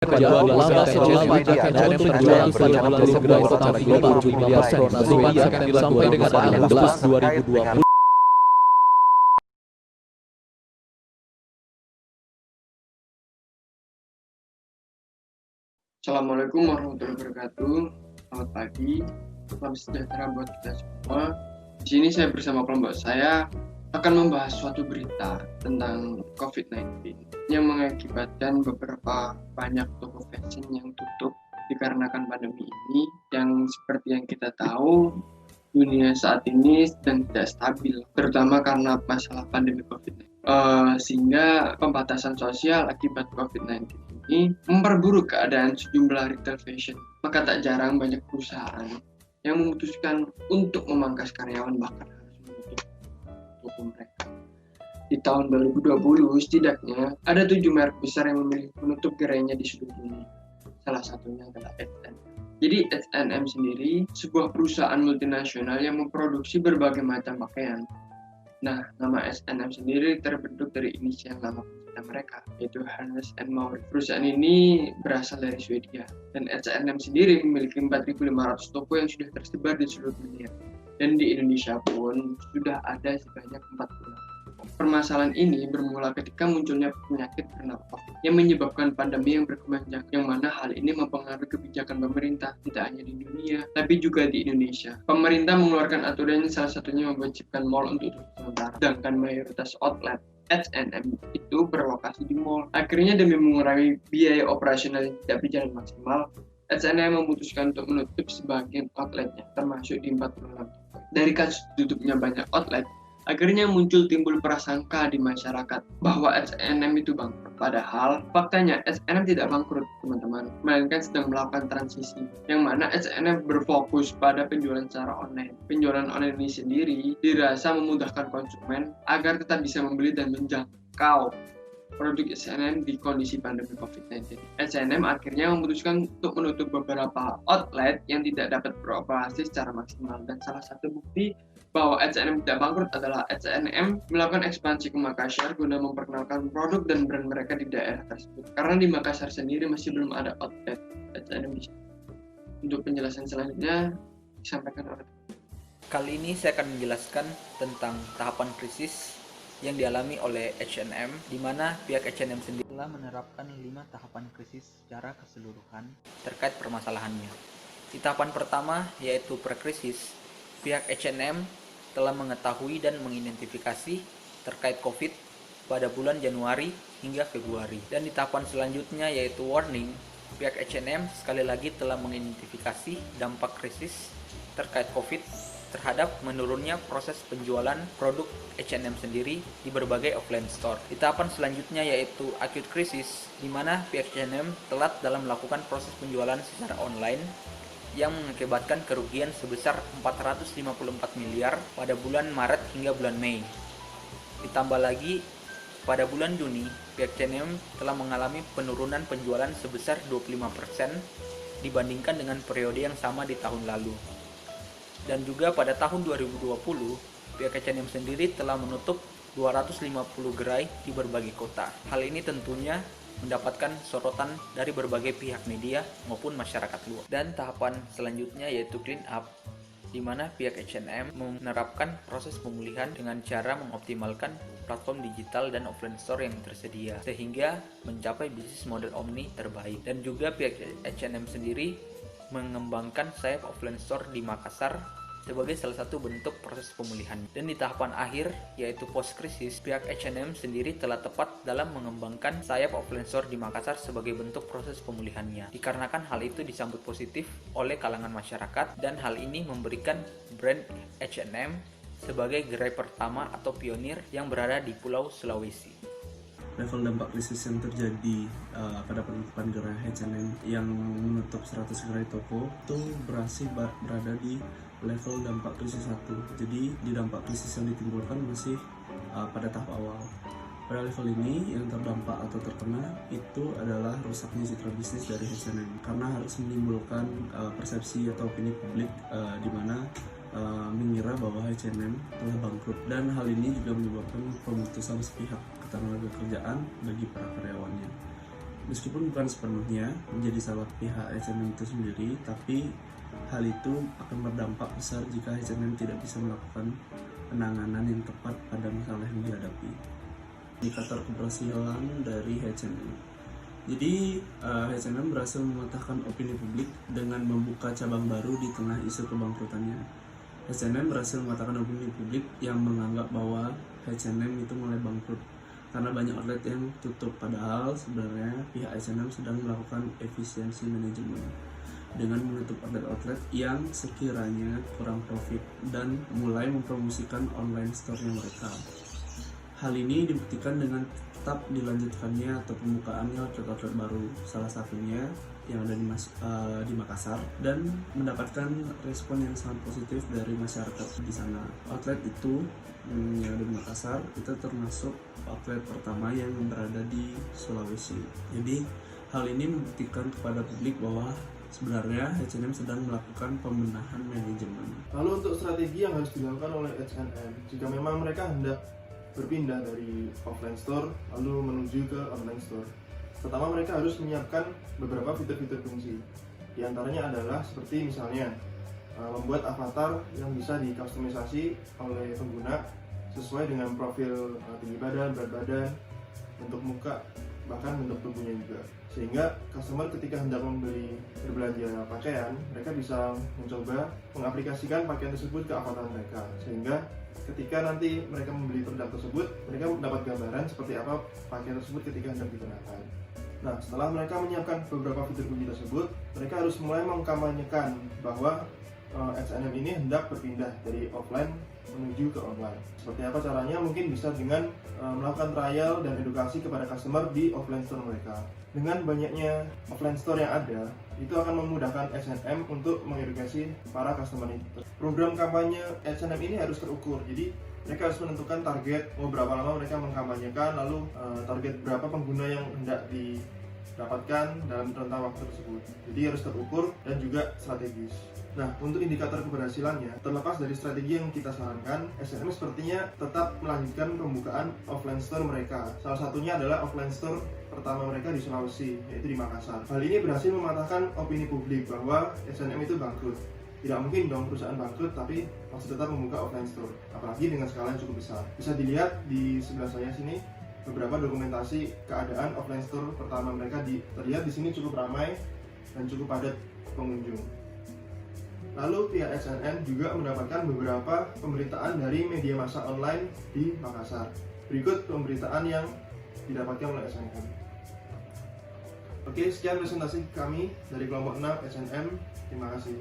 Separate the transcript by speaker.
Speaker 1: Jadwal lama penjualan pajak H&M terjual pada bulan 11 tahun 2015 sampai dengan Agustus 2020.
Speaker 2: Assalamualaikum warahmatullahi wabarakatuh. Selamat pagi, salam sejahtera buat kita semua. Di sini saya bersama kelompok saya akan membahas suatu berita tentang COVID-19 yang mengakibatkan beberapa banyak toko fashion yang tutup dikarenakan pandemi ini, yang seperti yang kita tahu dunia saat ini sedang tidak stabil, terutama karena masalah pandemi COVID-19. Sehingga pembatasan sosial akibat COVID-19 ini memperburuk keadaan sejumlah retail fashion. Maka tak jarang banyak perusahaan yang memutuskan untuk memangkas karyawan, bahkan harus menutup toko mereka. Di tahun 2020 setidaknya ada 7 merek besar yang memilih menutup gerainya di seluruh dunia. Salah satunya adalah H&M. Jadi H&M sendiri sebuah perusahaan multinasional yang memproduksi berbagai macam pakaian. Nah, nama H&M sendiri terbentuk dari inisial nama pencipta mereka, yaitu Hermes and Mauritz. Perusahaan ini berasal dari Swedia, dan H&M sendiri memiliki 4.500 toko yang sudah tersebar di seluruh dunia. Dan di Indonesia pun sudah ada sebanyak 40. Permasalahan ini bermula ketika munculnya penyakit bernama COVID yang menyebabkan pandemi yang berkepanjangan, yang mana hal ini mempengaruhi kebijakan pemerintah tidak hanya di dunia, tapi juga di Indonesia. Pemerintah mengeluarkan aturan yang salah satunya mewajibkan mal untuk tutup sementara, sedangkan mayoritas outlet H&M itu berlokasi di mall. Akhirnya demi mengurangi biaya operasional yang tidak berjalan maksimal, H&M memutuskan untuk menutup sebagian outletnya, termasuk di 46. Dari kasus tutupnya banyak outlet, akhirnya timbul prasangka di masyarakat bahwa H&M itu bangkrut. Padahal faktanya H&M tidak bangkrut, teman-teman, melainkan sedang melakukan transisi, yang mana H&M berfokus pada penjualan secara online. Penjualan online ini sendiri dirasa memudahkan konsumen agar tetap bisa membeli dan menjangkau produk H&M di kondisi pandemi COVID-19. H&M akhirnya memutuskan untuk menutup beberapa outlet yang tidak dapat beroperasi secara maksimal, dan salah satu bukti bahwa H&M tidak bangkrut adalah H&M melakukan ekspansi ke Makassar guna memperkenalkan produk dan brand mereka di daerah tersebut. Karena di Makassar sendiri masih belum ada outlet H&M di sana. Untuk penjelasan selanjutnya disampaikan oleh.
Speaker 3: Kali ini saya akan menjelaskan tentang tahapan krisis yang dialami oleh H&M, di mana pihak H&M sendiri telah menerapkan 5 tahapan krisis secara keseluruhan terkait permasalahannya. Di tahapan pertama, yaitu pre-krisis, pihak H&M telah mengetahui dan mengidentifikasi terkait COVID pada bulan Januari hingga Februari. Dan di tahapan selanjutnya, yaitu warning, pihak H&M sekali lagi telah mengidentifikasi dampak krisis terkait COVID terhadap menurunnya proses penjualan produk H&M sendiri di berbagai offline store. Di tahapan selanjutnya, yaitu acute crisis, di mana pihak H&M telat dalam melakukan proses penjualan secara online yang mengakibatkan kerugian sebesar 454 miliar pada bulan Maret hingga bulan Mei. Ditambah lagi, pada bulan Juni, pihak H&M telah mengalami penurunan penjualan sebesar 25% dibandingkan dengan periode yang sama di tahun lalu. Dan juga pada tahun 2020, pihak H&M sendiri telah menutup 250 gerai di berbagai kota. Hal ini tentunya mendapatkan sorotan dari berbagai pihak media maupun masyarakat luas. Dan tahapan selanjutnya yaitu clean up, di mana pihak H&M menerapkan proses pemulihan dengan cara mengoptimalkan platform digital dan offline store yang tersedia, sehingga mencapai bisnis model omni terbaik. Dan juga pihak H&M sendiri mengembangkan sayap offline store di Makassar sebagai salah satu bentuk proses pemulihan. Dan di tahapan akhir, yaitu post-krisis, pihak H&M sendiri telah tepat dalam mengembangkan sayap offline store di Makassar sebagai bentuk proses pemulihannya. Dikarenakan hal itu disambut positif oleh kalangan masyarakat, dan hal ini memberikan brand H&M sebagai gerai pertama atau pionir yang berada di Pulau Sulawesi.
Speaker 4: Level dampak krisis yang terjadi pada penutupan gerai H&M yang menutup 100 gerai toko itu berada di level dampak krisis 1. Jadi di dampak krisis yang ditimbulkan masih pada tahap awal. Pada level ini yang terdampak atau terkena itu adalah rusaknya citra bisnis dari H&M, karena harus menimbulkan persepsi atau opini publik di mana mengira bahwa H&M telah bangkrut, dan hal ini juga menyebabkan pemutusan sepihak ketenagakerjaan bagi para karyawannya. Meskipun bukan sepenuhnya menjadi salah pihak H&M itu sendiri, tapi hal itu akan berdampak besar jika H&M tidak bisa melakukan penanganan yang tepat pada masalah yang dihadapi. Indikator keberhasilan dari H&M. Jadi H&M berhasil mematahkan opini publik dengan membuka cabang baru di tengah isu kebangkrutannya. H&M berhasil mematahkan opini publik yang menganggap bahwa H&M itu mulai bangkrut karena banyak outlet yang tutup, padahal sebenarnya pihak H&M sedang melakukan efisiensi manajemen dengan menutup outlet-outlet yang sekiranya kurang profit dan mulai mempromosikan online store-nya mereka. Hal ini dibuktikan dengan tetap dilanjutkannya atau pembukaannya outlet-outlet baru, salah satunya yang ada di Makassar, dan mendapatkan respon yang sangat positif dari masyarakat di sana. Outlet itu yang ada di Makassar itu termasuk outlet pertama yang berada di Sulawesi. Jadi hal ini membuktikan kepada publik bahwa sebenarnya H&M sedang melakukan pembenahan manajemen.
Speaker 5: Lalu untuk strategi yang harus dilakukan oleh H&M jika memang mereka hendak berpindah dari offline store lalu menuju ke online store, pertama mereka harus menyiapkan beberapa fitur-fitur kunci. Di antaranya adalah seperti misalnya membuat avatar yang bisa dikustomisasi oleh pengguna sesuai dengan profil tinggi badan, berat badan, bentuk muka, bahkan bentuk tubuhnya juga. Sehingga customer ketika hendak berbelanja pakaian, mereka bisa mencoba mengaplikasikan pakaian tersebut ke avatar mereka. Sehingga ketika nanti mereka membeli produk tersebut, mereka mendapat gambaran seperti apa pakaian tersebut ketika hendak digunakan. Nah, setelah mereka menyiapkan beberapa fitur kunci tersebut, mereka harus mulai mengkampanyekan bahwa H&M ini hendak berpindah dari offline menuju ke online. Seperti apa caranya? Mungkin bisa dengan melakukan trial dan edukasi kepada customer di offline store mereka. Dengan banyaknya offline store yang ada, itu akan memudahkan H&M untuk mengedukasi para customer itu. Program kampanye H&M ini harus terukur, jadi mereka harus menentukan target, berapa lama mereka mengkampanyekan, lalu target berapa pengguna yang hendak didapatkan dalam rentang waktu tersebut. Jadi harus terukur dan juga strategis. Nah, untuk indikator keberhasilannya, terlepas dari strategi yang kita sarankan, H&M sepertinya tetap melanjutkan pembukaan offline store mereka. Salah satunya adalah offline store pertama mereka di Sulawesi, yaitu di Makassar. Hal ini berhasil mematahkan opini publik bahwa H&M itu bangkrut. Tidak mungkin dong perusahaan bangkrut tapi masih tetap membuka offline store, apalagi dengan skala yang cukup besar. Bisa dilihat di sebelah saya sini beberapa dokumentasi keadaan offline store pertama mereka. Terlihat di sini cukup ramai dan cukup padat pengunjung. Lalu pihak H&M juga mendapatkan beberapa pemberitaan dari media massa online di Makassar. Berikut pemberitaan yang didapatkan oleh H&M. Oke, sekian presentasi kami dari kelompok 6 H&M. Terima kasih.